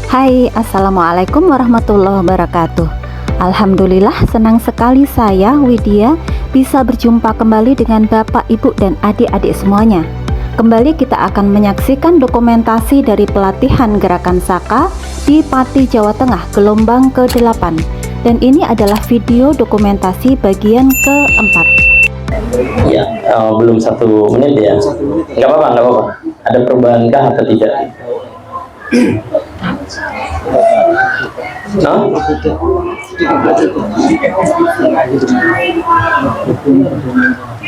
Hai, Assalamualaikum warahmatullahi wabarakatuh. Alhamdulillah, senang sekali saya, Widya, bisa berjumpa kembali dengan Bapak, Ibu, dan adik-adik semuanya. Kembali kita akan menyaksikan dokumentasi dari pelatihan Gerakan Saka di Pati, Jawa Tengah, gelombang ke-8. Dan ini adalah video dokumentasi bagian keempat. Ya, belum 1 menit ya. Nggak apa-apa. Ada perubahan kah atau tidak? No?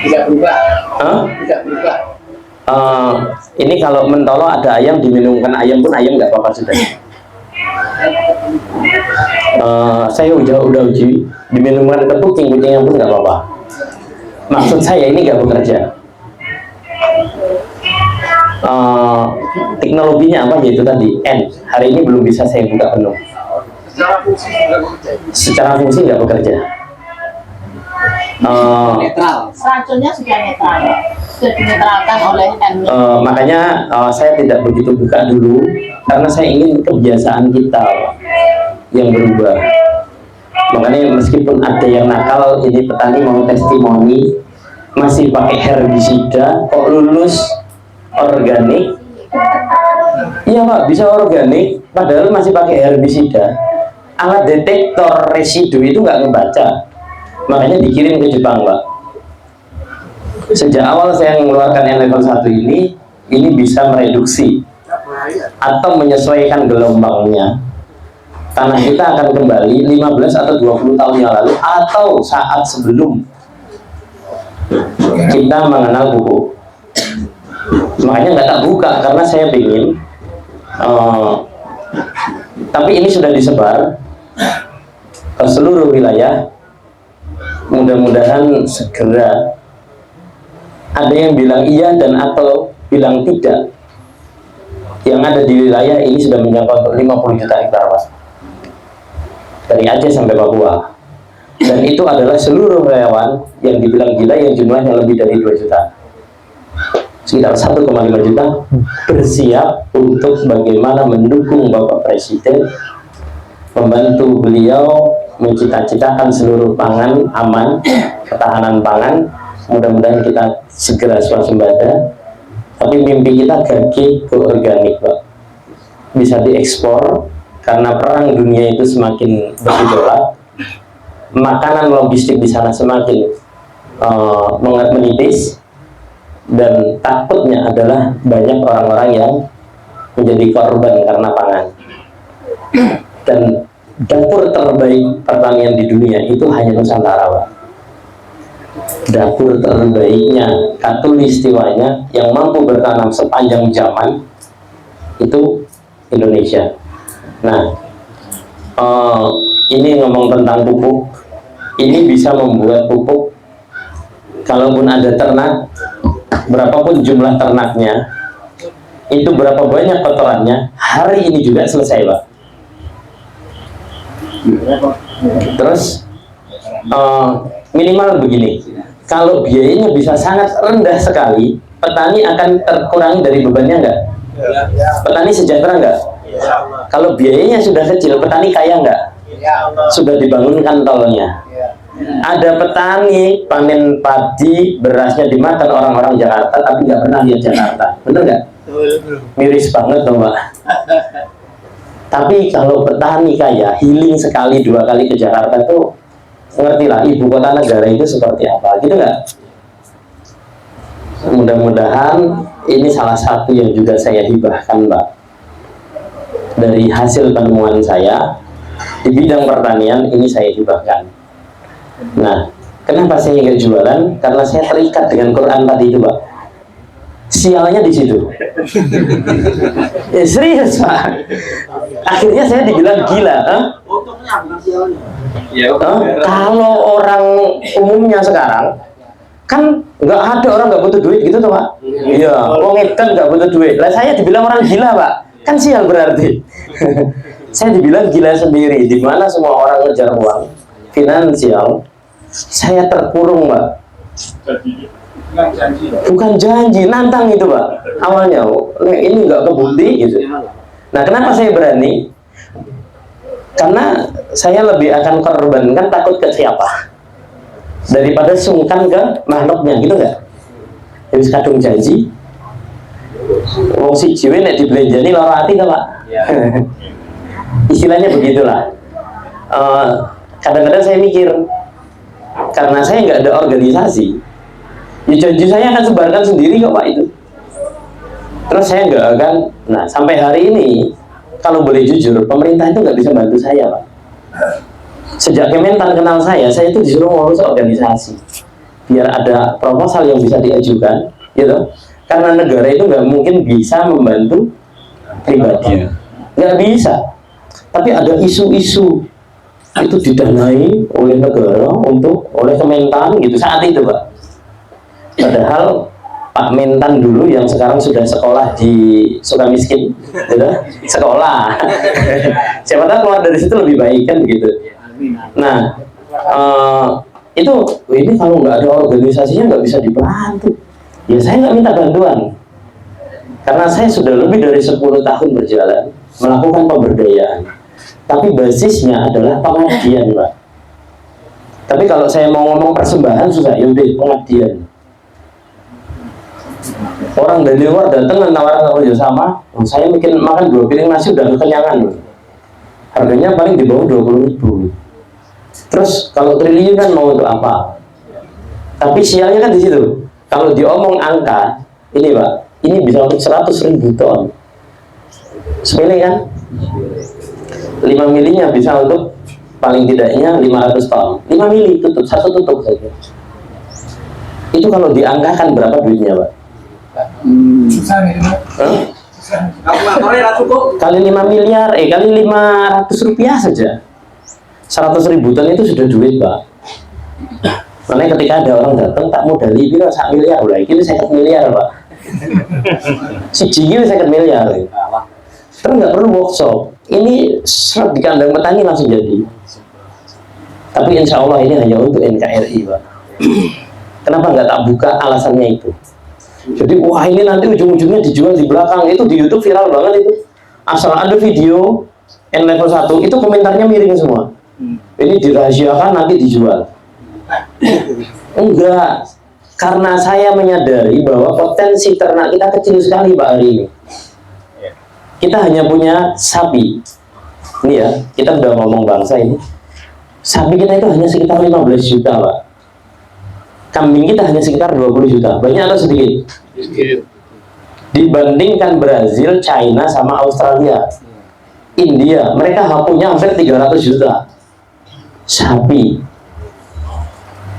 Tidak berubah. Huh? Tidak berubah. Ini kalau mentolo ada ayam, diminumkan ayam pun ayam nggak apa-apa sudah. Saya udah uji, diminumkan ke kucing-kucingnya pun nggak apa-apa. Maksud saya ini nggak bekerja. Teknologinya apa, yaitu tadi N. Hari ini belum bisa saya buka penuh. Secara fungsi nggak bekerja. Netral. Racunnya sudah netral, sudah dinetralkan oleh N. Makanya saya tidak begitu buka dulu, karena saya ingin kebiasaan kita yang berubah. Makanya meskipun ada yang nakal, ini petani mau testimoni masih pakai herbisida, kok lulus organik. Iya Pak, bisa organik padahal masih pakai herbisida. Alat detektor residu itu nggak ngebaca, makanya dikirim ke Jepang Pak. Sejak awal saya mengeluarkan N level 1 ini bisa mereduksi atau menyesuaikan gelombangnya. Tanah kita akan kembali 15 atau 20 tahun yang lalu, atau saat sebelum kita mengenal pupuk. Makanya nggak tak buka, karena saya ingin tapi ini sudah disebar ke seluruh wilayah. Mudah-mudahan segera. Ada yang bilang iya dan atau bilang tidak. Yang ada di wilayah ini sudah mencapai 50 juta hektar Pak, dari Aceh sampai Papua. Dan itu adalah seluruh relawan yang dibilang gila, yang jumlahnya lebih dari 2 juta, sekitar 1,5 juta, bersiap untuk bagaimana mendukung Bapak Presiden, membantu beliau mencita-citakan seluruh pangan aman, ketahanan pangan. Mudah-mudahan kita segera swasembada. Tapi mimpi kita gage ke organik Pak, bisa diekspor, karena perang dunia itu semakin bergejolak, makanan logistik di sana semakin menipis. Dan takutnya adalah banyak orang-orang yang menjadi korban karena pangan. Dan dapur terbaik pertanian di dunia itu hanya Nusantara Pak. Dapur terbaiknya, katulistiwanya, yang mampu bertanam sepanjang zaman itu Indonesia. Nah, ini ngomong tentang pupuk. Ini bisa membuat pupuk, kalaupun ada ternak, berapapun jumlah ternaknya, itu berapa banyak kotorannya, hari ini juga selesai Pak. Terus minimal begini, kalau biayanya bisa sangat rendah sekali, petani akan terkurangi dari bebannya enggak? Petani sejahtera enggak? Kalau biayanya sudah kecil, petani kaya enggak? Sudah dibangunkan tolnya. Ada petani panen padi, berasnya dimakan orang-orang Jakarta, tapi nggak pernah lihat Jakarta, bener nggak? Miris banget dong Pak. Tapi kalau petani kaya, healing sekali 2 kali ke Jakarta tuh, ngertilah ibu kota negara itu seperti apa, gitu nggak? Mudah-mudahan ini salah satu yang juga saya hibahkan Pak, dari hasil penemuan saya di bidang pertanian. Ini saya hibahkan. Nah, kenapa saya nggak jualan? Karena saya terikat dengan Quran tadi itu Pak. Sialnya di situ. Ya, serius Pak. Akhirnya saya dibilang gila. Kalau orang umumnya sekarang kan nggak ada orang nggak butuh duit gitu tuh Pak. Iya, wong edan nggak butuh duit. Lah saya dibilang orang gila Pak. Kan sial berarti. Saya dibilang gila sendiri, di mana semua orang ngejar uang finansial. Saya terkurung Pak. Bukan janji, nantang itu Pak. Awalnya ini nggak kebukti gitu. Nah, kenapa saya berani? Karena saya lebih akan korbankan takut ke siapa daripada sungkan ke makhluknya, gitu nggak? Jadi kadung janji wong si jiwe nek dibelanjani lara hati, Pak. Istilahnya begitulah. Kadang-kadang saya mikir, karena saya nggak ada organisasi, ya janji saya akan sebarkan sendiri kok Pak itu. Terus saya nggak akan, nah sampai hari ini kalau boleh jujur, pemerintah itu nggak bisa bantu saya Pak. Sejak Kementan kenal saya itu disuruh ngurus organisasi biar ada proposal yang bisa diajukan, gitu. Karena negara itu nggak mungkin bisa membantu pribadi, nggak bisa. Tapi ada isu-isu itu didanai oleh negara oleh Kementan gitu saat itu Pak. Padahal Pak Mentan dulu yang sekarang sudah sekolah di Sukamiskin, gitu, sekolah. Siapa tahu keluar dari situ lebih baik kan begitu. Nah, ini kalau nggak ada organisasinya nggak bisa dibantu. Ya saya nggak minta bantuan, karena saya sudah lebih dari 10 tahun berjalan melakukan pemberdayaan. Tapi basisnya adalah pengabdian, Pak. Tapi kalau saya mau ngomong persembahan susah, yaudah pengabdian. Orang dari luar datang menawarkan kerjasama, saya bikin makan 2 piring nasi udah kekenyangan. Harganya paling di bawah 20.000. Terus kalau triliun kan mau untuk apa? Tapi sialnya kan di situ. Kalau diomong angka, ini Pak, ini bisa untuk 100.000 ton. Sepele kan? 5 milinya bisa untuk paling tidaknya 500 ton. 5 mili tutup, satu tutup saja. Itu kalau diangkakan berapa duitnya Pak? Susah nih Pak. Kali 5 miliar, kali 500 rupiah saja. 100.000 ton itu sudah duit Pak. Makanya ketika ada orang datang tak modali itu 1 miliar, ini 50 miliar Pak. Si jigi 50 miliar. Terus nggak perlu workshop. Ini serap di kandang petani langsung jadi. Tapi insya Allah ini hanya untuk NKRI Pak. Kenapa nggak tak buka alasannya itu? Jadi wah ini nanti ujung-ujungnya dijual di belakang. Itu di YouTube viral banget itu. Asal ada video N level 1 itu komentarnya miring semua. Ini dirahasiakan nanti dijual. Enggak, karena saya menyadari bahwa potensi ternak kita kecil sekali Pak hari ini. Kita hanya punya sapi. Ini ya, kita udah ngomong bangsa ini. Sapi kita itu hanya sekitar 15 juta Pak. Kambing kita hanya sekitar 20 juta. Banyak atau sedikit? Sedikit. Dibandingkan Brazil, China, sama Australia, India, mereka punya hampir 300 juta sapi.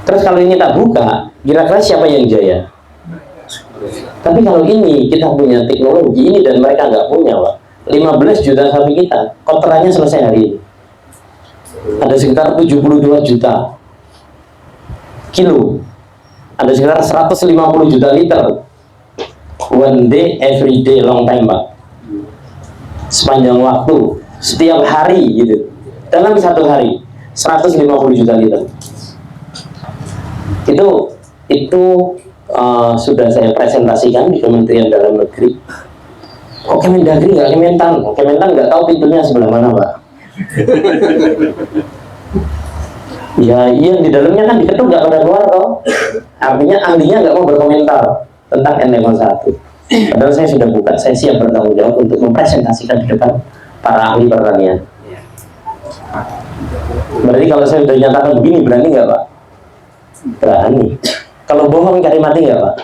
Terus kalau ini tak buka, kira-kira siapa yang jaya? Tapi kalau ini kita punya teknologi ini dan mereka nggak punya Pak. 15 juta sapi kita, kotorannya selesai hari ini. Ada sekitar 72 juta kilo. Ada sekitar 150 juta liter. One day, every day, long time Pak. Sepanjang waktu, setiap hari gitu. Dalam satu hari 150 juta liter. Itu sudah saya presentasikan di Kementerian Dalam Negeri. Kok Kemendagri nggak Kementan? Kementan nggak tahu pintunya sebelah mana Pak. Ya iya, di dalamnya kan diketuk nggak pada keluar toh. Artinya ahlinya nggak mau berkomentar tentang N-1. Padahal saya sudah buka, saya siap bertanggung jawab untuk mempresentasikan di depan para ahli pertanian. Berarti kalau saya sudah nyatakan begini, berani nggak Pak? Berani. Kalau bohong cari mati nggak Pak?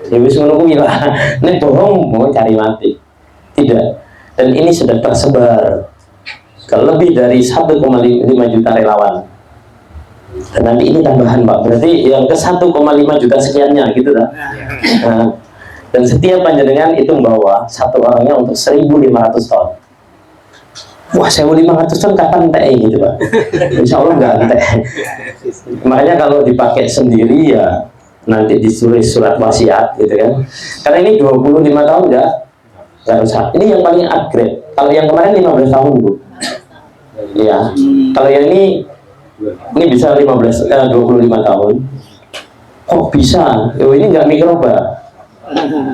Ya wis ngono kuwi lah. Nek bohong mau cari mati. Tidak. Dan ini sudah tersebar ke lebih dari 1,5 juta relawan. Dan nanti ini tambahan Pak. Berarti yang ke 1,5 juta sekiannya gitu lah. Nah, dan setiap panjenengan itu membawa satu orangnya untuk 1.500 ton. Wah, 1.500 ton kapan entek gitu Pak? Insya Allah nggak entek. Makanya kalau dipakai sendiri ya nanti ditulis surat wasiat gitu kan. Karena ini 25 tahun nggak usah. Ini yang paling upgrade. Kalau yang kemarin 15 tahun Bu. Ya. Kalau yang ini bisa 25 tahun. Kok bisa? Ini nggak mikroba.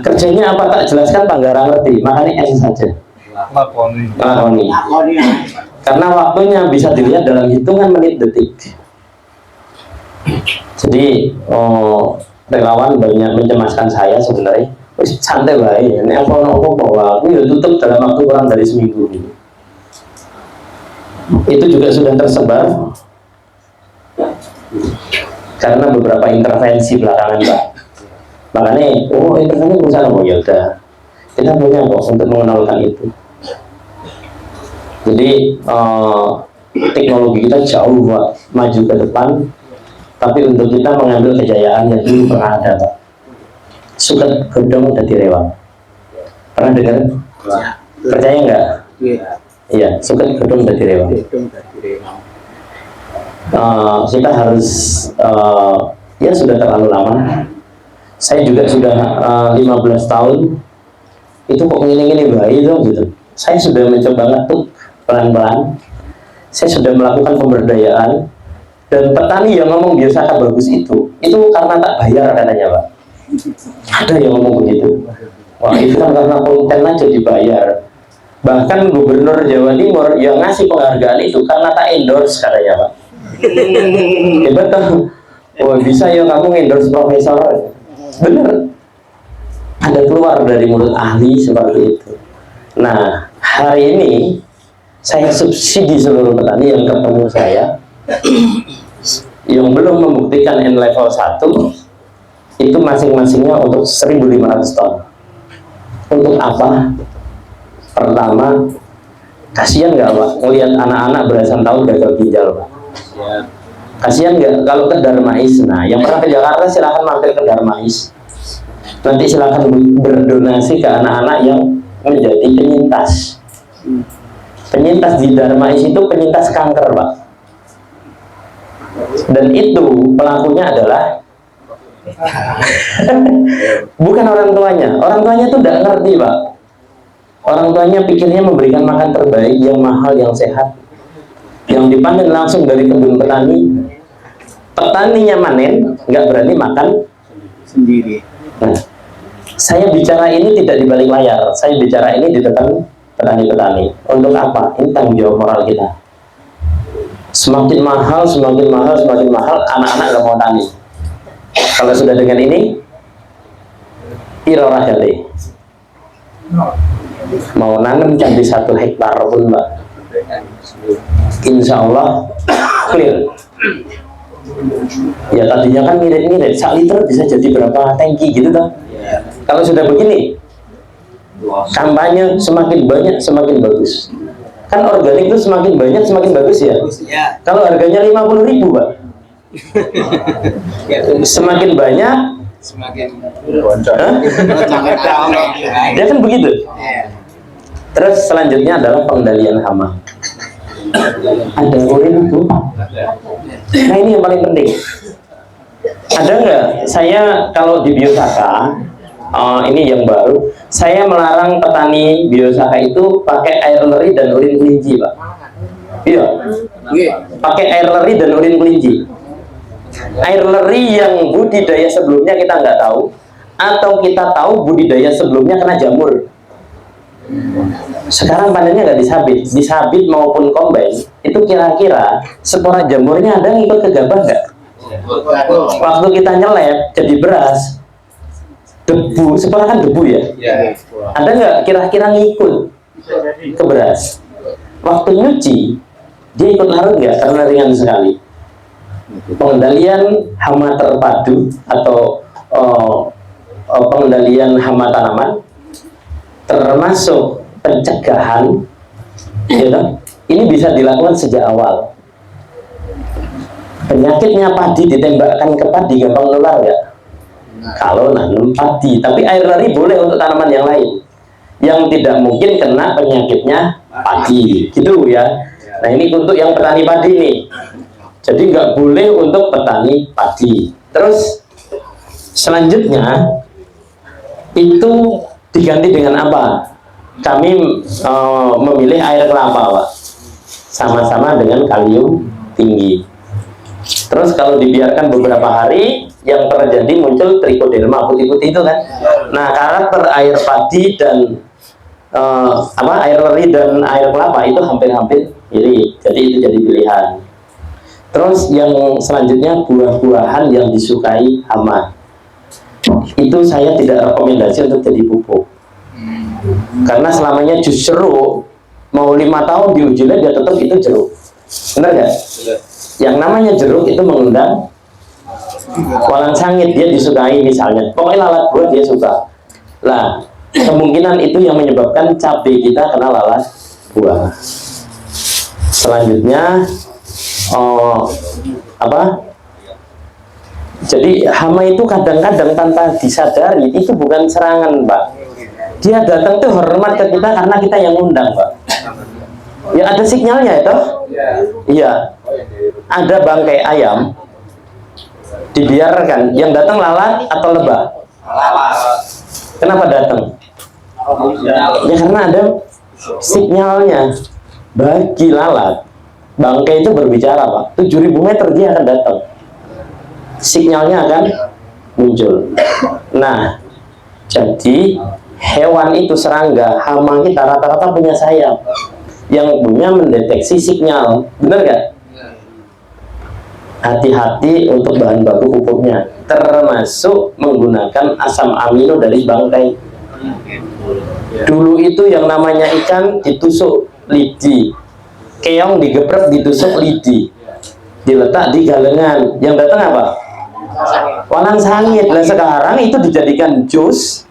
Kerjanya apa tak jelaskan Pak nggak ngerti. Makanya S saja. Lakoni. Karena waktunya bisa dilihat dalam hitungan menit detik. Jadi relawan banyak mencemaskan saya sebenarnya. Wis santai bae, nek apa bahwa aku ya tutup dalam waktu kurang dari seminggu. Itu juga sudah tersebar karena beberapa intervensi belakangan, Pak. Makanya, intervensi perusahaan ya udah, kita punya kok untuk mengenalkan itu. Jadi teknologi kita jauh, Pak, maju ke depan. Tapi untuk kita mengambil kejayaan yang dulu pernah ada, Pak. Suket gedong dadi rewang. Pernah dengar? Percaya nggak? Iya, suket gedong dadi rewang. Kita harus ya sudah terlalu lama. Saya juga sudah 15 tahun. Itu kok ngini-ngini bayi tuh gitu. Saya sudah mencoba ngetuk pelan-pelan. Saya sudah melakukan pemberdayaan. Dan petani yang ngomong biosaka bagus itu karena tak bayar katanya, Pak. Ada yang ngomong begitu. Wah, itu kan karena konten aja dibayar. Bahkan Gubernur Jawa Timur yang ngasih penghargaan itu karena tak endorse katanya, Pak. Hebat kan? Wah, bisa ya kamu endorse profesor. Bener. Ada keluar dari mulut ahli seperti itu. Nah, hari ini saya subsidi seluruh petani yang ketemu saya yang belum membuktikan N level 1 itu masing-masingnya untuk 1.500 ton. Untuk apa? Pertama, kasihan nggak, Pak, ngelihat anak-anak belasan tahun gagal ginjal, Pak? Kasihan nggak kalau ke Darmais? Nah, yang pernah ke Jakarta silahkan mampir ke Darmais. Nanti silahkan berdonasi ke anak-anak yang menjadi penyintas. Penyintas di Darmais itu penyintas kanker, Pak. Dan itu pelakunya adalah bukan orang tuanya. Orang tuanya itu tidak ngerti, Pak. Orang tuanya pikirnya memberikan makan terbaik, yang mahal, yang sehat, yang dipanen langsung dari kebun petani. Petaninya manen, nggak berani makan sendiri. Nah, saya bicara ini tidak di balik layar. Saya bicara ini di depan petani-petani. Untuk apa? Ini tanggung jawab moral kita. Semakin mahal, anak-anak nggak mau tani. Kalau sudah dengan ini, irorah kali. Mau nanam jadi 1 hektar pun, Mbak, insya Allah clear. Ya tadinya kan ngirit-ngirit, 1 liter bisa jadi berapa tangki gitu toh. Kalau sudah begini, kampanye semakin banyak semakin bagus. Kan organik itu semakin banyak semakin bagus ya. Kalau harganya 50.000, Pak, semakin banyak semakin ya kan begitu. Terus selanjutnya adalah pengendalian hama. Ada urin itu. Nah, ini yang paling penting. Ada nggak? Saya kalau di biosaka, ini yang baru, saya melarang petani biosaka itu pakai air leri dan urin kelinci, Pak. Iya, pakai air leri dan urin kelinci. Air leri yang budidaya sebelumnya kita nggak tahu, atau kita tahu budidaya sebelumnya kena jamur. Sekarang panennya nggak disabit maupun combine, itu kira-kira spora jamurnya ada ngikut ke gabah nggak? Waktu kita nyelep jadi beras, debu, spora kan debu ya? Ada nggak kira-kira ngikut ke beras? Waktu nyuci, dia ikut larut nggak? Karena ringan sekali. Pengendalian hama terpadu atau pengendalian hama tanaman, termasuk pencegahan, ya, ini bisa dilakukan sejak awal. Penyakitnya padi ditembakkan ke padi gampang nular nggak? Kalau nanam padi, tapi air leri boleh untuk tanaman yang lain yang tidak mungkin kena penyakitnya padi, gitu ya. Nah, ini untuk yang petani padi nih. Jadi nggak boleh untuk petani padi. Terus selanjutnya itu diganti dengan apa? Kami memilih air kelapa, Pak, sama-sama dengan kalium tinggi. Terus kalau dibiarkan beberapa hari, yang terjadi muncul trichoderma putih-putih itu kan. Nah, karakter air padi dan air leri dan air kelapa itu hampir-hampir mirip, jadi itu jadi pilihan. Terus yang selanjutnya buah-buahan yang disukai hama, itu saya tidak rekomendasi untuk jadi pupuk, karena selamanya jus jeruk mau 5 tahun diujinya dia tetap itu jeruk, benar nggak? Yang namanya jeruk itu mengundang walang sangit, dia disukai misalnya, pokoknya lalat buah dia suka. Lah, kemungkinan itu yang menyebabkan cabai kita kena lalat buah. Selanjutnya jadi hama itu kadang-kadang tanpa disadari itu bukan serangan, Pak. Dia datang tuh hormat ke kita karena kita yang undang, Pak. Ya ada sinyalnya itu. Iya. Ada bangkai ayam dibiarkan, yang datang lalat atau lebah? Kenapa datang? Ya karena ada sinyalnya. Bagi lalat, bangkai itu berbicara, Pak. 7.000 meter dia akan datang. Sinyalnya akan muncul. Nah, jadi hewan itu, serangga, hama kita rata-rata punya sayap yang punya mendeteksi sinyal, benar nggak? Hati-hati untuk bahan baku pupuknya, termasuk menggunakan asam amino dari bangkai. Dulu itu yang namanya ikan ditusuk lidi, keong digeprek ditusuk lidi, diletak di galengan, yang datang apa? Walang sangit. Nah sekarang itu dijadikan jus,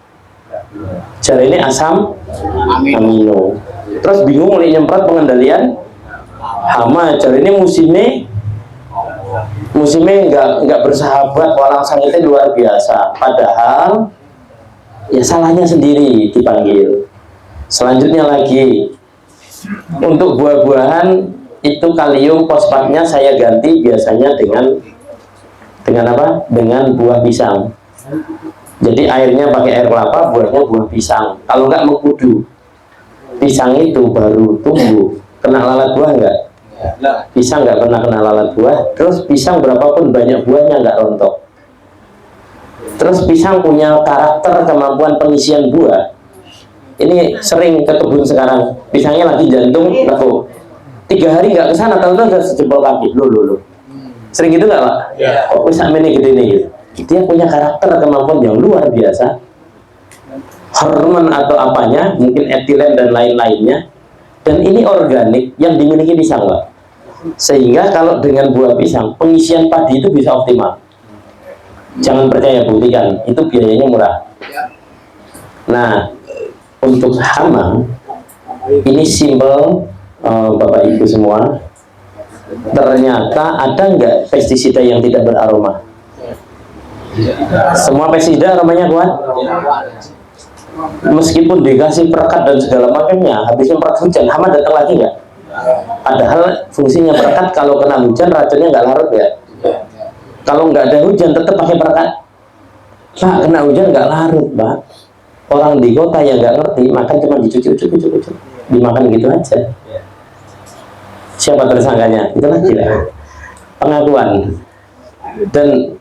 jadi ini asam amino. Terus bingung mulai nyemprot pengendalian hama, jadi ini musimnya nggak bersahabat, walang sangitnya luar biasa. Padahal ya salahnya sendiri dipanggil. Selanjutnya lagi, untuk buah-buahan itu kalium fosfatnya saya ganti biasanya dengan apa? Dengan buah pisang. Jadi airnya pakai air kelapa, buahnya buah pisang. Kalau nggak mengkudu, pisang itu baru tumbuh kena lalat buah nggak? Pisang nggak pernah kena lalat buah. Terus pisang berapapun banyak buahnya nggak rontok. Terus pisang punya karakter kemampuan pengisian buah. Ini sering ke kebun sekarang, pisangnya lagi jantung nekuk, 3 hari nggak kesana, tahu-tahu udah sejempol kaki. Loh. Sering gitu nggak, Pak? Oh, pisang ini gede nih gitu. Dia punya karakter kemampuan yang luar biasa. Hormon atau apanya, mungkin etilen dan lain-lainnya. Dan ini organik yang dimiliki pisang, Pak. Sehingga kalau dengan buah pisang, pengisian padi itu bisa optimal. Jangan percaya, buktikan. Itu biayanya murah. Nah, untuk hama, ini simpel, Bapak Ibu semua. Ternyata ada nggak pestisida yang tidak beraroma? Semua pestisida aromanya kuat. Meskipun dikasih perekat dan segala macamnya, habis nyemprot hujan, hama datang lagi nggak? Padahal fungsinya perekat, kalau kena hujan racunnya nggak larut ya. Kalau nggak ada hujan tetap pakai perekat. Pak, kena hujan nggak larut, Pak. Orang di kota yang nggak ngerti makan cuma dicuci, dimakan gitu aja. Siapa tersangkanya? Itulah gila. Pengakuan. Dan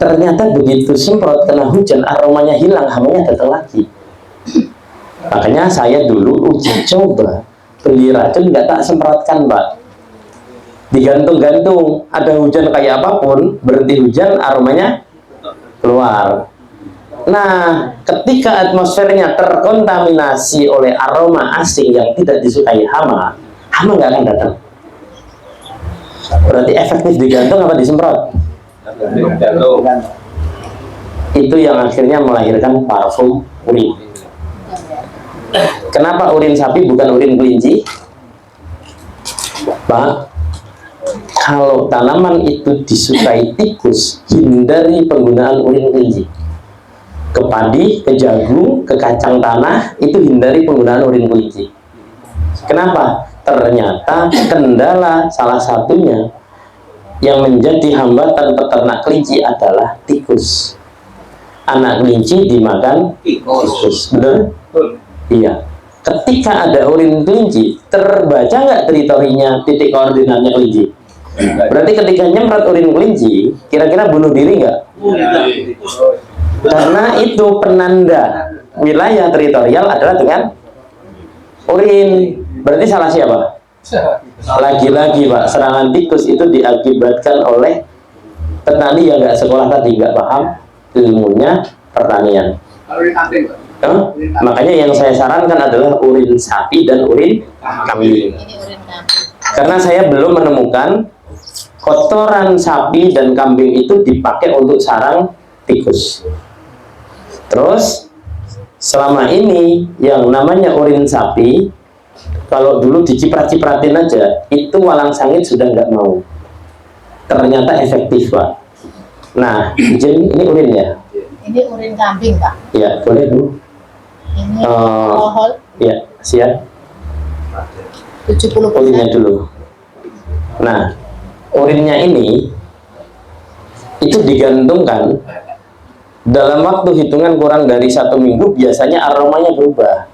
ternyata begitu semprot kena hujan, aromanya hilang, hamanya datang lagi. Makanya saya dulu uji coba beli racun, nggak tak semprotkan, Pak. Digantung-gantung, ada hujan kayak apapun, berhenti hujan, aromanya keluar. Nah, ketika atmosfernya terkontaminasi oleh aroma asing yang tidak disukai hama nggak akan datang. Berarti efektif digantung apa disemprot? Itu yang akhirnya melahirkan parfum urin. Kenapa urin sapi bukan urin kelinci? Pak, kalau tanaman itu disukai tikus, hindari penggunaan urin kelinci. Ke padi, ke jagung, ke kacang tanah, itu hindari penggunaan urin kelinci. Kenapa? Ternyata kendala salah satunya yang menjadi hambatan peternak kelinci adalah tikus. Anak kelinci dimakan tikus, benar? Iya. Ketika ada urin kelinci, terbaca nggak teritorinya, titik koordinatnya kelinci? Berarti ketika nyemprot urin kelinci, kira-kira bunuh diri nggak? Karena itu penanda wilayah teritorial adalah dengan urin. Berarti salah siapa? Lagi-lagi Pak, serangan tikus itu diakibatkan oleh petani yang nggak sekolah tadi, nggak paham ilmunya pertanian. Makanya yang saya sarankan adalah urin sapi dan urin kambing. Ini urin kambing. Karena saya belum menemukan kotoran sapi dan kambing itu dipakai untuk sarang tikus. Terus selama ini yang namanya urin sapi, kalau dulu diciprat-cipratin aja, itu walang sangit sudah nggak mau. Ternyata efektif Pak. Nah, izin, ini urin ya? Ini urin kambing, Pak. Ya, boleh Bu. Ini alkohol Ya, siap. 70%. Urinnya dulu. Nah, urinnya ini itu digantungkan dalam waktu hitungan kurang dari 1 minggu, biasanya aromanya berubah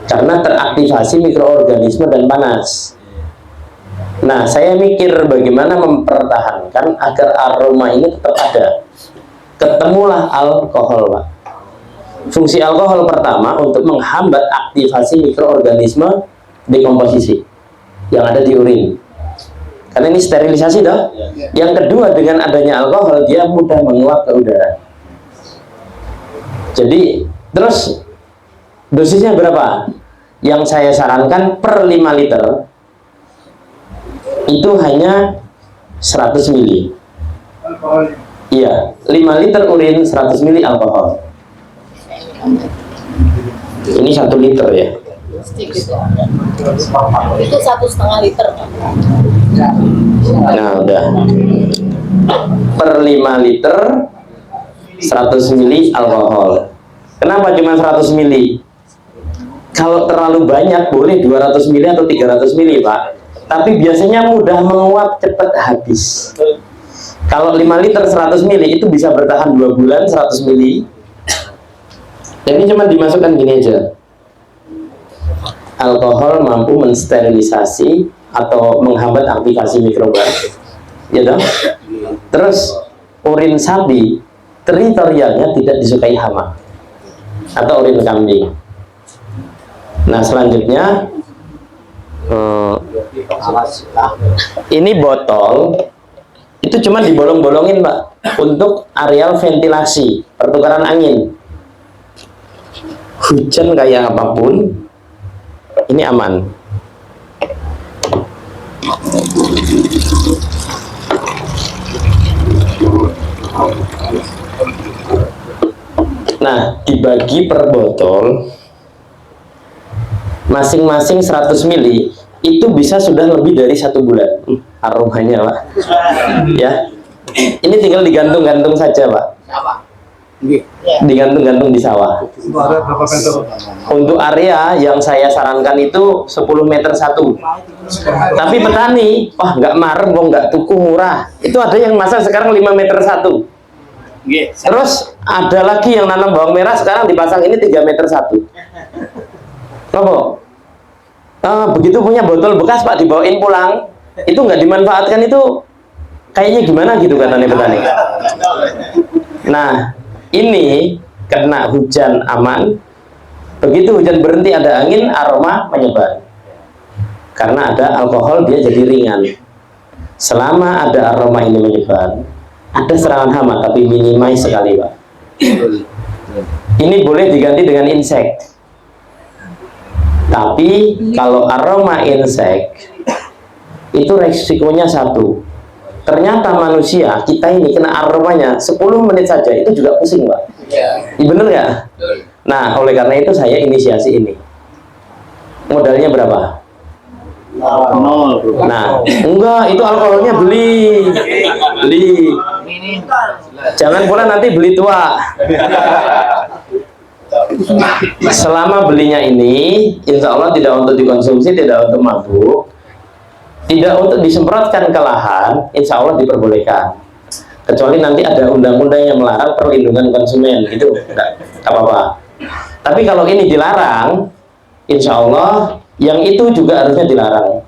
karena teraktivasi mikroorganisme dan panas. Nah, saya mikir bagaimana mempertahankan agar aroma ini tetap ada. Ketemulah alkohol, Pak. Fungsi alkohol pertama untuk menghambat aktivasi mikroorganisme dekomposisi yang ada di urin. Karena ini sterilisasi toh. Yang kedua, dengan adanya alkohol dia mudah menguap ke udara. Jadi, terus dosisnya berapa? Yang saya sarankan per 5 liter itu hanya 100 ml. Iya, 5 liter urin 100 ml alkohol. Ini 1 liter ya. Sedikit ya. Itu 1,5 liter. Nah, udah. Per 5 liter 100 ml alkohol. Kenapa cuma 100 ml? Kalau terlalu banyak boleh 200 ml atau 300 ml, Pak. Tapi biasanya mudah menguap, cepat habis. Kalau 5 liter 100 ml itu bisa bertahan 2 bulan 100 ml. Jadi cuma dimasukkan gini aja. Alkohol mampu mensterilisasi atau menghambat aktivasi mikroba. Ya dong? Terus urin sapi teritorialnya tidak disukai hama atau urin kambing. Nah, selanjutnya ini botol itu cuma dibolong-bolongin, Pak, untuk areal ventilasi, pertukaran angin. Hujan kayak apapun ini aman. Nah, dibagi per botol masing-masing 100 ml itu bisa sudah lebih dari 1 bulan aromanya, Pak. Ya, ini tinggal digantung-gantung saja, Pak. Digantung-gantung di sawah. Untuk area yang saya sarankan itu 10 meter 1. Tapi petani, wah nggak marem, nggak tuku murah. Itu ada yang masang sekarang 5 meter 1. Terus ada lagi yang nanam bawang merah sekarang dipasang ini 3 meter 1. Apa? Begitu punya botol bekas, Pak, dibawain pulang, itu nggak dimanfaatkan, itu kayaknya gimana gitu katanya petani. Nah, ini kena hujan aman, begitu hujan berhenti ada angin, aroma menyebar. Karena ada alkohol dia jadi ringan. Selama ada aroma ini menyebar, ada serangan hama tapi minimize sekali, Pak. Ini boleh diganti dengan insek. Tapi kalau aroma insek itu resikonya satu. Ternyata manusia kita ini kena aromanya 10 menit saja itu juga pusing, Pak. Bener nggak? Nah, oleh karena itu saya inisiasi ini. Modalnya berapa? Nah, enggak, itu alkoholnya beli. Jangan pula nanti beli tua. Selama belinya ini, insya Allah tidak untuk dikonsumsi, tidak untuk mabuk, tidak untuk disemprotkan ke lahan, insya Allah diperbolehkan. Kecuali nanti ada undang-undang yang melarang perlindungan konsumen, itu enggak apa-apa. Tapi kalau ini dilarang, insya Allah yang itu juga harusnya dilarang.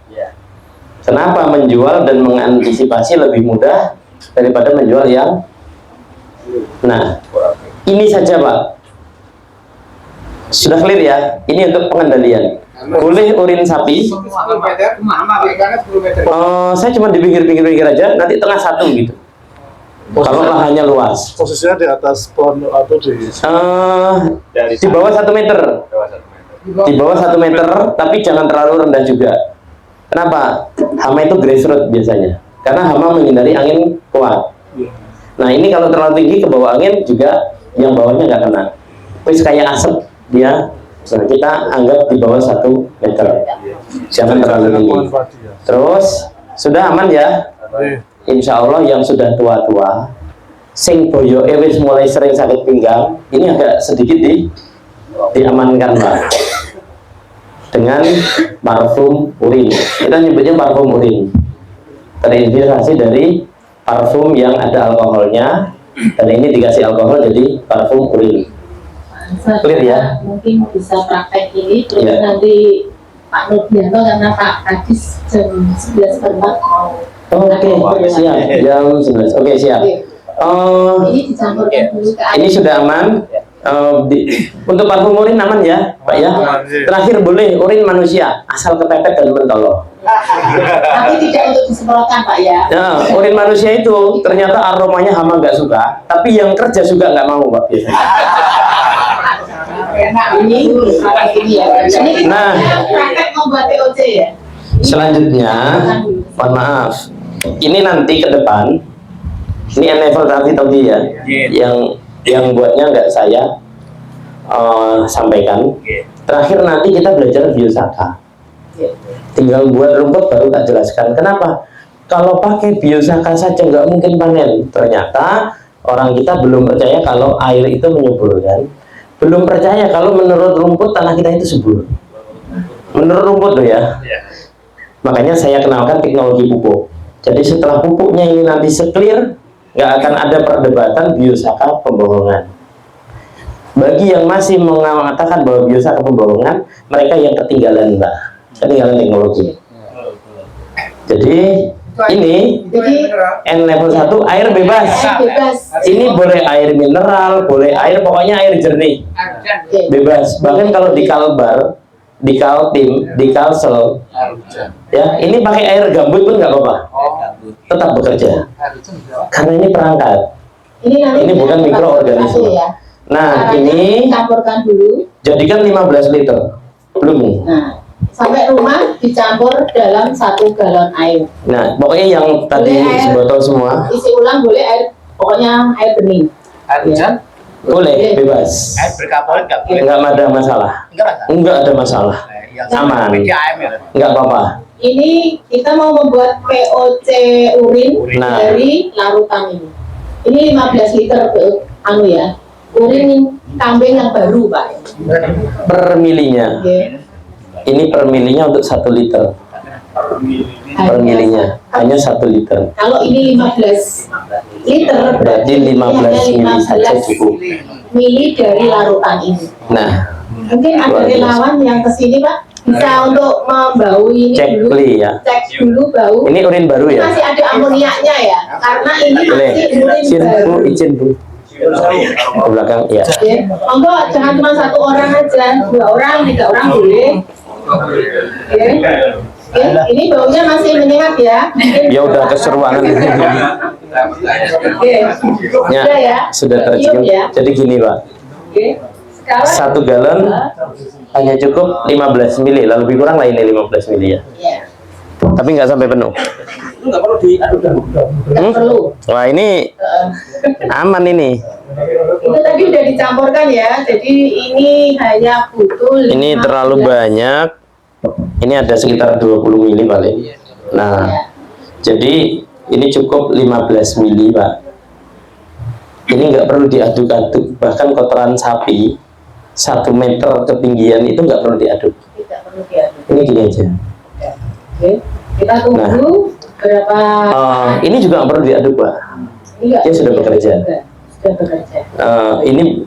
Kenapa? Menjual dan mengantisipasi lebih mudah daripada menjual yang. Nah, ini saja, Pak. Sudah clear ya? Ini untuk pengendalian. Boleh urin sapi. 10 meter, ikannya 10 meter. Saya cuma di pinggir-pinggir aja, nanti tengah satu gitu. Kalau lahannya luas. Posisinya di atas pohon atau Di bawah 1 meter. Di bawah 1 meter, tapi jangan terlalu rendah juga. Kenapa? Hama itu grassroots biasanya. Karena hama menghindari angin kuat. Nah ini kalau terlalu tinggi ke bawah angin juga yang bawahnya nggak kena. Terus kayak asap dia. Nah, kita anggap di bawah 1 meter. Jangan terlalu tinggi. Terus sudah aman ya? Insya Allah yang sudah tua-tua, sing boyo wis mulai sering sakit pinggang, ini agak sedikit diamankan Pak. Dengan parfum urin. Kita nyebutnya parfum urin. Terinspirasi dari parfum yang ada alkoholnya, dan ini dikasih alkohol jadi parfum urin. Clear ya? Mungkin bisa praktek ini terus Iya. nanti Pak Nurbianto karena Pak Kadis jam 11.04 mau. Oke, siap. Jam 11. Oke, siap. Ini dicampurkan dulu ke air. Ini sudah aman. Untuk parfum urin aman ya, Pak ya. Terakhir boleh urin manusia, asal kepepet dan mentolo. Tapi tidak untuk disemprotkan Pak ya. Nah, urin manusia itu ternyata aromanya hama nggak suka, tapi yang kerja juga nggak mau Pak biasanya. Ini ya. Ini Nah. praktek membuat TOC ya. Selanjutnya, mohon maaf, ini nanti ke depan, ini level tadi ya, yang buatnya nggak saya sampaikan. Terakhir nanti kita belajar biosaka. Tinggal buat rumput baru tak jelaskan. Kenapa? Kalau pakai biosaka saja nggak mungkin panen. Ternyata orang kita belum percaya kalau air itu menyubur kan. Belum percaya kalau menurut rumput tanah kita itu subur. Menurut rumput tuh ya. Makanya saya kenalkan teknologi pupuk. Jadi setelah pupuknya ini nanti clear, nggak akan ada perdebatan biosaka pembohongan. Bagi yang masih mengatakan bahwa biosaka pembohongan, mereka yang ketinggalan Mbak. Ketinggalan teknologi. Jadi ini N level 1 air bebas. Bebas. Ini boleh air mineral, boleh air pokoknya air jernih. Bebas. Bahkan kalau di kalbar, di kaltim, di kalsel, ya ini pakai air gambut pun nggak apa-apa. Tetap bekerja. Karena ini perangkat. Ini bukan mikroorganisme. Ya. Nah, Caranya ini campurkan dulu. jadikan 15 liter. Belum nih. Nah, sampai rumah dicampur dalam 1 galon air. Nah, pokoknya yang tadi Boleh air. sebotol semua Isi ulang boleh air, pokoknya air bening. Air hujan, boleh bebas. air berkaporit nggak boleh. Nggak ada masalah. Nggak ada masalah. Aman. PDAM ya. Nggak apa-apa. Ini kita mau membuat POC urin Nah. dari larutan ini. Ini 15 liter anu ya. Urin kambing yang baru, Pak. Per milinya. Oke. Ini per milinya untuk 1 liter. Per milinya hanya 1 liter. Kalau ini 15 liter Berarti 15 mili saja cukup. mili dari larutan ini. Nah, Mungkin ada Luar biasa. relawan yang kesini Pak bisa untuk membau ini cek dulu, beli ya. cek dulu bau. Ini urin baru Ini ya. masih ada amoniaknya ya, karena ini Boleh. masih urin Izin baru. Bu, izin Bu. Ke belakang ya. Ya, monggo jangan cuma 1 orang aja, 2 orang, 3 orang boleh. Oke. Oke, ini baunya masih menyengat ya. Mungkin Ya udah keseruanan. Oke. Ya, Sudah ya. sudah tercium. Ya. Jadi gini Pak, Oke. Sekarang 1 galon hanya cukup 15 mili, lalu lebih kurang lah ini 15 mili ya. ya, Tapi nggak sampai penuh. nggak perlu. Wah ini aman ini. Itu tadi udah dicampurkan ya, jadi ini hanya butuh Ini terlalu 15. banyak. Ini ada sekitar 20 mili paling. Nah, jadi ini cukup 15 mili Pak. Ini nggak perlu diaduk-aduk. Bahkan kotoran sapi 1 meter ketinggian itu nggak perlu diaduk. Tidak perlu diaduk. Ini gini aja. Oke. Kita tunggu berapa. Ini juga nggak perlu diaduk Pak. Ini nggak Dia sudah perlu bekerja. juga. Sudah bekerja.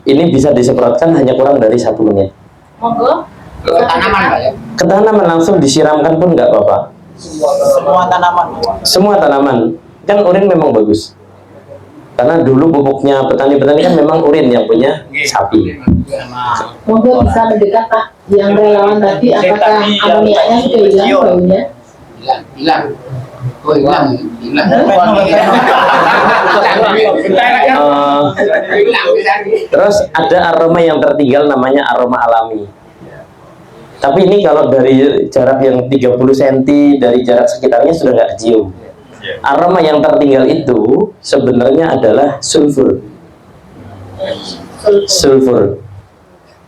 Ini bisa disemprotkan hanya kurang dari 1 menit. Monggo. Tanaman Pak ya. Ke tanaman langsung disiramkan pun nggak apa-apa. Semua tanaman. Semua tanaman. Kan urin memang bagus. Karena dulu pupuknya petani-petani kan memang urin yang punya sapi. Monggo bisa mendekat Pak, yang relawan tadi apakah amoniaknya sudah hilang baunya? Hilang. Oh hilang. Terus ada aroma yang tertinggal namanya aroma alami. Tapi ini kalau dari jarak yang 30 cm dari jarak sekitarnya sudah nggak kecium. Aroma yang tertinggal itu sebenarnya adalah sulfur. Sulfur.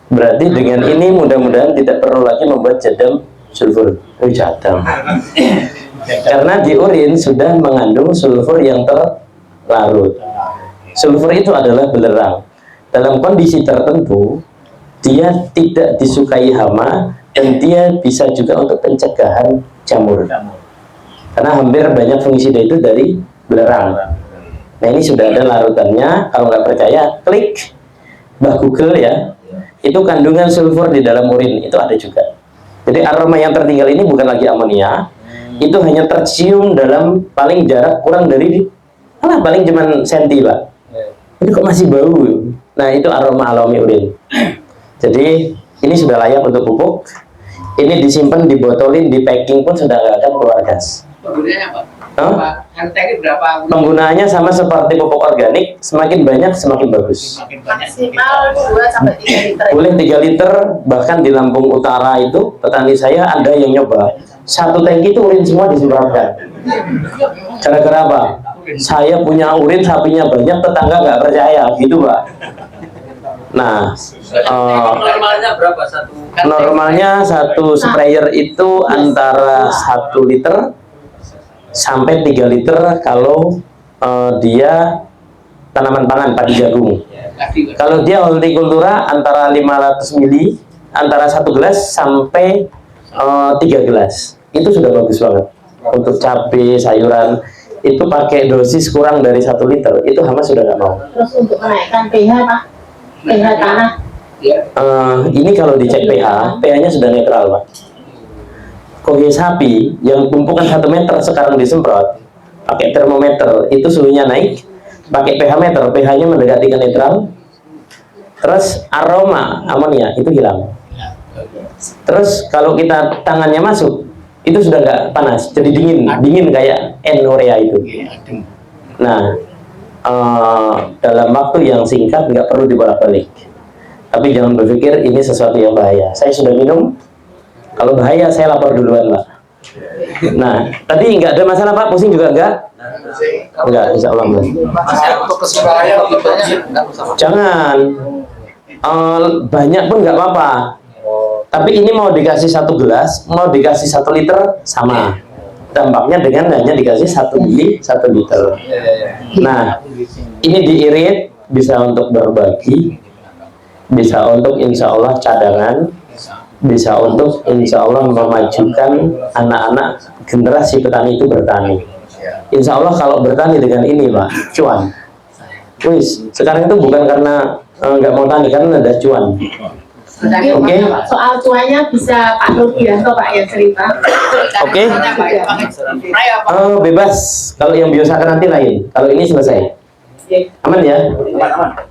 Berarti dengan ini mudah-mudahan tidak perlu lagi membuat jadam sulfur. Jadam. Karena di urin sudah mengandung sulfur yang terlarut. Sulfur itu adalah belerang. Dalam kondisi tertentu, dia tidak disukai hama dan dia bisa juga untuk pencegahan jamur. Karena hampir banyak fungisida itu dari belerang. Nah ini sudah ada larutannya. Kalau nggak percaya, klik Mbah Google ya. Itu kandungan sulfur di dalam urin itu ada juga. Jadi aroma yang tertinggal ini bukan lagi amonia. Itu hanya tercium dalam paling jarak kurang dari paling cuman senti Pak. Ini kok masih bau. Nah itu aroma alami urin. Jadi ini sudah layak untuk pupuk. Ini disimpan, dibotolin, di packing pun sudah nggak akan keluar gas. Penggunaannya Pak? Hah? Teknik berapa? Penggunaannya sama seperti pupuk organik, semakin banyak semakin bagus. Maksimal 2 sampai 3 liter. Boleh 3 liter, bahkan di Lampung Utara itu petani saya ada yang nyoba 1 tangki itu urin semua disemprotkan. Gara-gara apa? Saya punya urin, sapinya banyak, tetangga nggak percaya, gitu Pak. Nah, Normalnya berapa satu? normalnya satu sprayer itu antara 1 liter sampai 3 liter kalau dia tanaman pangan padi jagung. Kalau dia hortikultura antara 500 mili, antara 1 gelas sampai 3 gelas. Itu sudah bagus banget. Untuk cabai, sayuran itu pakai dosis kurang dari 1 liter, itu hama sudah nggak mau. Terus untuk menaikkan pH Pak, pH tanah. Ini kalau dicek pH-nya sudah netral Pak. Koge sapi yang tumpukan 1 meter sekarang disemprot pakai termometer itu suhunya naik, pakai pH meter pH-nya mendekati ke netral, terus aroma amonia itu hilang. Terus kalau kita tangannya masuk itu sudah nggak panas, jadi dingin kayak N-urea itu. Nah dalam waktu yang singkat nggak perlu dibolak-balik. Tapi jangan berpikir ini sesuatu yang bahaya. Saya sudah minum. Kalau bahaya saya lapor duluan Pak. Nah tadi nggak ada masalah Pak, pusing juga enggak? Enggak, insya Allah enggak. Untuk keseluruhan Jangan banyak pun nggak apa-apa. Tapi ini mau dikasih 1 gelas, mau dikasih 1 liter sama. Dampaknya dengan hanya dikasih 1 mili 1 liter. Nah ini diirit bisa untuk berbagi, bisa untuk insya Allah cadangan, bisa untuk insya Allah memajukan anak-anak generasi petani itu bertani. Insya Allah kalau bertani dengan ini Pak, cuan. Wis, sekarang itu bukan karena nggak mau tani, karena ada cuan. Oke. Soal cuannya bisa Pak Nurbianto Pak yang cerita. Oke. Bebas. Kalau yang biasa nanti lain. Kalau ini selesai. Aman ya?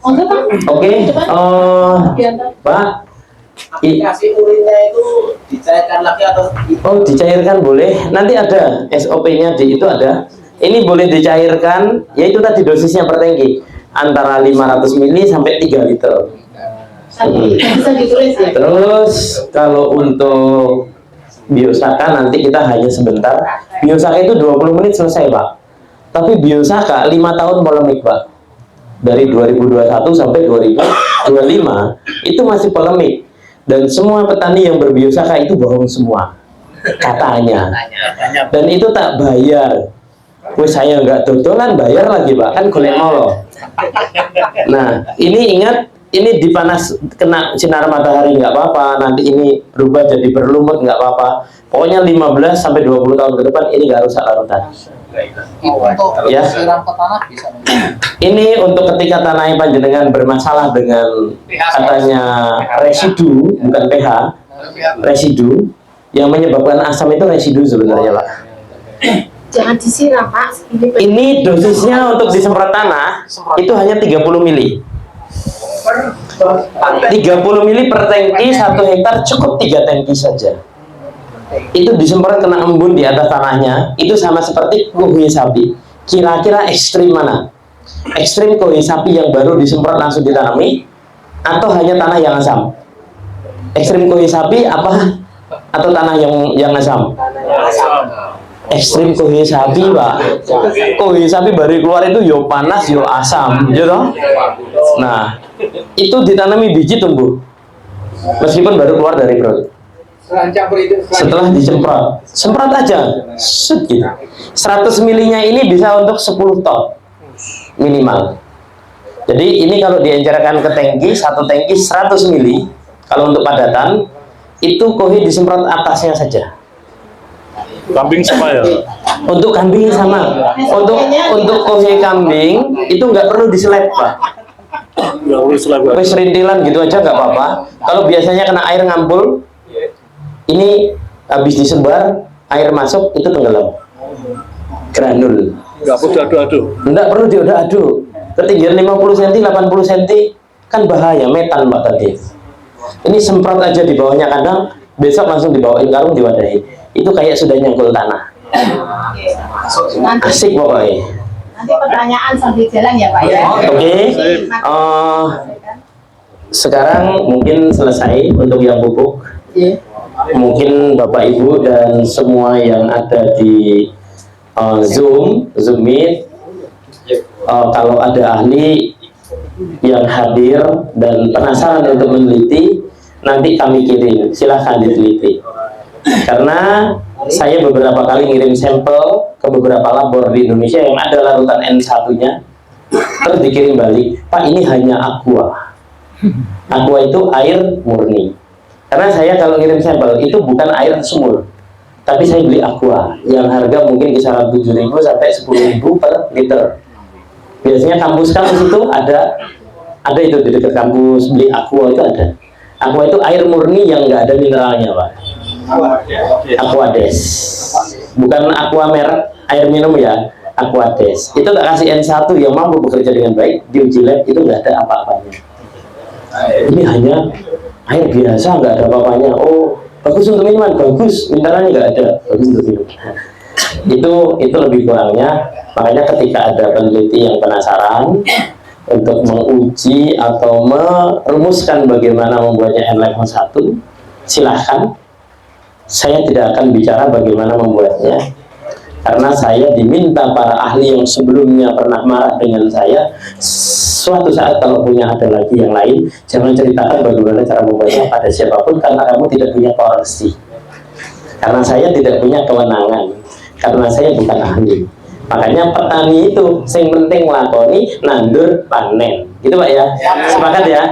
Monggo Pak. Oke. Nurbianto. Pak. aplikasi urinnya itu dicairkan lagi atau Dicairkan boleh. Nanti ada SOP-nya di itu ada. Ini boleh dicairkan, yaitu tadi dosisnya per tangki antara 500 mili sampai 3 liter. Bisa ditulis ya. Terus kalau untuk biosaka nanti kita hanya sebentar. Biosaka itu 20 menit selesai Pak. Tapi biosaka 5 tahun polemik Pak. Dari 2021 sampai 2025 itu masih polemik. Dan semua petani yang berbiosaka itu bohong semua katanya. Dan itu tak bayar. Wes saya nggak dodolan bayar lagi Pak, kan golek molo. Nah ini ingat, ini dipanas kena sinar matahari nggak apa-apa, nanti ini berubah jadi berlumut nggak apa-apa. Pokoknya 15 sampai 20 tahun ke depan ini nggak rusak larutan. untuk Ya. siram ke tanah bisa Ini untuk ketika tanahnya panjenengan bermasalah dengan katanya residu, bukan pH, residu yang menyebabkan asam itu residu sebenarnya Pak. Jangan disiram, Pak. Ini dosisnya untuk disemprot tanah itu hanya 30 mili. 30 mili per tangki, 1 hektar cukup 3 tangki saja. Itu disemprot kena embun di atas tanahnya, itu sama seperti kuhui sapi. Kira-kira ekstrim mana? Ekstrim kuhui sapi yang baru disemprot langsung ditanami, atau hanya tanah yang asam? Ekstrim kuhui sapi apa? Atau tanah yang asam? Ekstrim kuhui sapi, Pak. Kuhui sapi baru keluar itu yo panas yo asam, gitu. Nah, itu ditanami biji tumbuh, meskipun baru keluar dari perut. Setelah disemprot, semprot aja, set gitu. 100 milinya ini bisa untuk 10 ton minimal. Jadi ini kalau diencerkan ke tangki, 1 tangki 100 mili. Kalau untuk padatan, itu kuhui disemprot atasnya saja. Kambing sama ya? Untuk kambing sama. Untuk kuhui kambing itu nggak perlu diseleb, Pak. Nggak perlu selama. Wes rintilan gitu aja nggak apa-apa. Kalau biasanya kena air ngampul, ini habis disebar, air masuk itu tenggelam. Granul. Nggak perlu diaduk-aduk. Nggak perlu diaduk-aduk. Ketinggian 50 cm, 80 cm kan bahaya, metan, Pak, tadi. Ini semprot aja di bawahnya kandang, besok langsung dibawain karung, diwadahi. Itu kayak sudah nyangkul tanah. Asik pokoknya. Nanti pertanyaan sambil jalan ya, Pak ya. Oke. Sekarang mungkin selesai untuk yang pupuk. Mungkin Bapak Ibu dan semua yang ada di Zoom Meet, kalau ada ahli yang hadir dan penasaran untuk meneliti, nanti kami kirim, silahkan diteliti. Karena saya beberapa kali ngirim sampel ke beberapa labor di Indonesia yang ada larutan N1-nya, terus dikirim balik, Pak, ini hanya aqua. Aqua itu air murni. Karena saya kalau ngirim sampel itu bukan air sumur, tapi saya beli aqua yang harga mungkin kisaran 7.000 sampai 10.000 per liter. Biasanya kampus-kampus itu ada itu di dekat kampus, beli aqua itu ada. Aqua itu air murni yang nggak ada mineralnya, Pak. Aquades, bukan aqua merek air minum ya, Aquades. Itu tak kasih N1 yang mampu bekerja dengan baik, di uji lab itu nggak ada apa-apanya. Ini hanya air biasa, nggak ada apa-apanya. Oh, bagus untuk minuman, bagus, mineralnya nggak ada, bagus untuk minum. Itu lebih kurangnya. Makanya ketika ada peneliti yang penasaran untuk menguji atau merumuskan bagaimana membuatnya N-Level 1, silahkan. Saya tidak akan bicara bagaimana membuatnya, karena saya diminta para ahli yang sebelumnya pernah marah dengan saya, suatu saat kalau punya ada lagi yang lain, jangan ceritakan bagaimana cara membuatnya pada siapapun, karena kamu tidak punya porsi. Karena saya tidak punya kewenangan, karena saya bukan ahli. Makanya petani itu yang penting lakoni nandur panen, gitu Pak ya. Sepakat ya?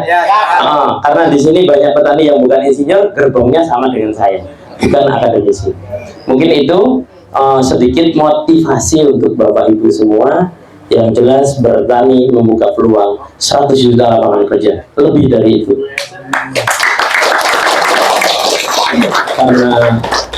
Karena di sini banyak petani yang bukan insinyur, gerbongnya sama dengan saya, bukan akademisi. Mungkin itu sedikit motivasi untuk Bapak Ibu semua. Yang jelas bertani membuka peluang 100 juta lapangan kerja, lebih dari itu.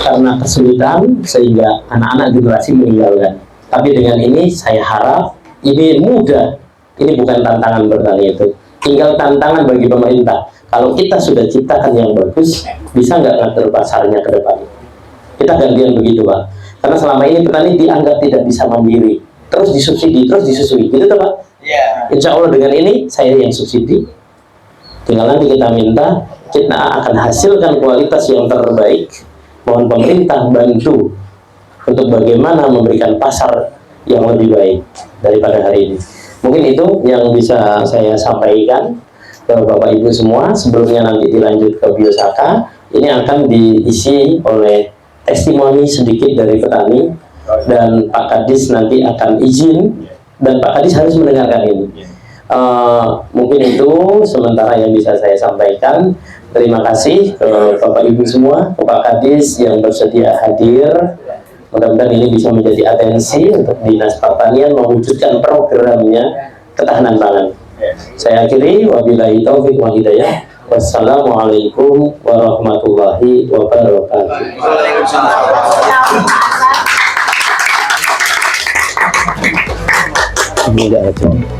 Karena kesulitan sehingga anak-anak generasi meninggalkan. Tapi dengan ini saya harap ini mudah. Ini bukan tantangan bertani itu, tinggal tantangan bagi pemerintah. Kalau kita sudah ciptakan yang bagus, bisa nggak ngatur pasarnya ke depan? Kita gantian begitu, Pak. Karena selama ini petani dianggap tidak bisa mandiri, terus disubsidi, terus disusui, gitu tuh, Pak. Insya Allah dengan ini saya yang subsidi. Tinggal nanti kita minta, kita akan hasilkan kualitas yang terbaik. Mohon pemerintah bantu untuk bagaimana memberikan pasar yang lebih baik daripada hari ini. Mungkin itu yang bisa saya sampaikan ke Bapak Ibu semua. Sebelumnya nanti dilanjut ke Biosaka. Ini akan diisi oleh testimoni sedikit dari petani, dan Pak Kadis nanti akan izin, dan Pak Kadis harus mendengarkan ini. Mungkin itu sementara yang bisa saya sampaikan. Terima kasih ke Bapak Ibu semua, ke Pak Kadis yang bersedia hadir. Mudah-mudahan ini bisa menjadi atensi untuk Dinas Pertanian mewujudkan programnya ketahanan pangan. Saya akhiri, wabillahi taufiq wal hidayah. Wassalamualaikum warahmatullahi wabarakatuh. Ini enggak ada.